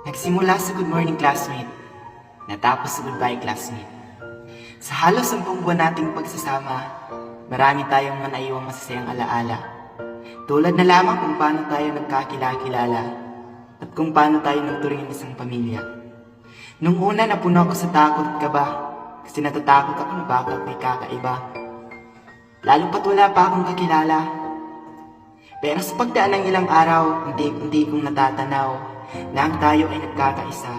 Nagsimula sa good morning classmate, natapos sa goodbye classmate. Sa halos 10 buwan nating pagsasama, marami tayong manaiwang masasayang alaala. Tulad na lamang kung paano tayo nagkakilala at kung paano tayo nagturing ng isang pamilya. Nung una napuno ako sa takot at kaba kasi natatakot ako na baka may kakaiba. Lalo pat wala pa akong kakilala. Pero sa pagdaan ng ilang araw, unti-unti kong natatanaw na ang tayo ay nagkakaisa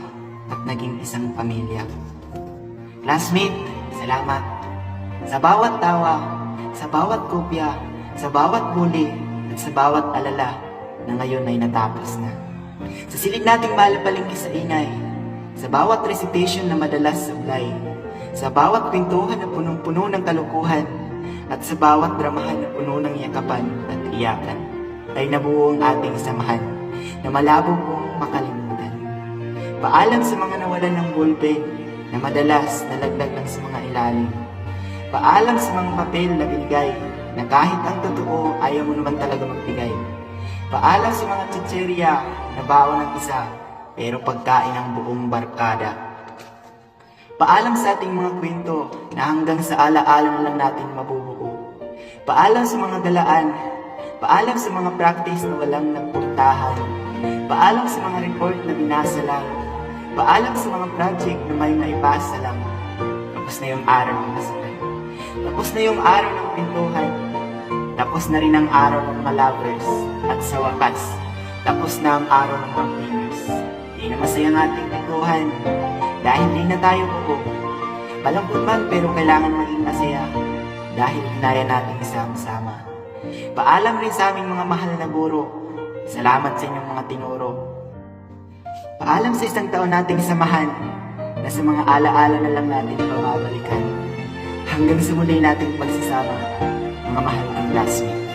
at naging isang pamilya. Classmate, salamat. Sa bawat tawa, sa bawat kopya, sa bawat bully, at sa bawat alala na ngayon ay natapos na. Sa silid nating malapalingki sa ingay, sa bawat recitation na madalas sablay, sa bawat pintuhan na punong-puno ng kalukuhan, at sa bawat dramahan na puno ng yakapan at iyakan, ay nabuo ang ating samahan na malabo kong makalimutan. Paalam sa mga nawalan ng ballpen na madalas nalaglag lang sa mga ilalim. Paalam sa mga papel na binigay na kahit ang totoo ayaw mo naman talaga magbigay. Paalam sa mga chicherya na baon ng isa pero pagkain ng buong barkada. Paalam sa ating mga kwento na hanggang sa alaala na lang natin mabubuo. Paalam sa mga galaan. Paalam sa mga practice na walang nagpuntahan. Paalam sa mga report na binasa lang. Paalam sa mga project na may naipasa lang. Tapos na yung araw ng kasal. Tapos na yung araw ng pintuhan. Tapos na rin ang araw ng mga lovers. At sa wakas, tapos na ang araw ng mga winners. Di na masaya ang ating pintuhan. Dahil di na tayo buo. Malungkot man pero kailangan maging masaya. Dahil hinaya natin isama-sama. Paalam rin sa aming mga mahal na guro. Salamat sa inyong mga tinuro. Paalam sa isang taon nating samahan na sa mga alaala na lang natin mababalikan. Hanggang sa muli nating pagsasama, mga mahal kong classmate.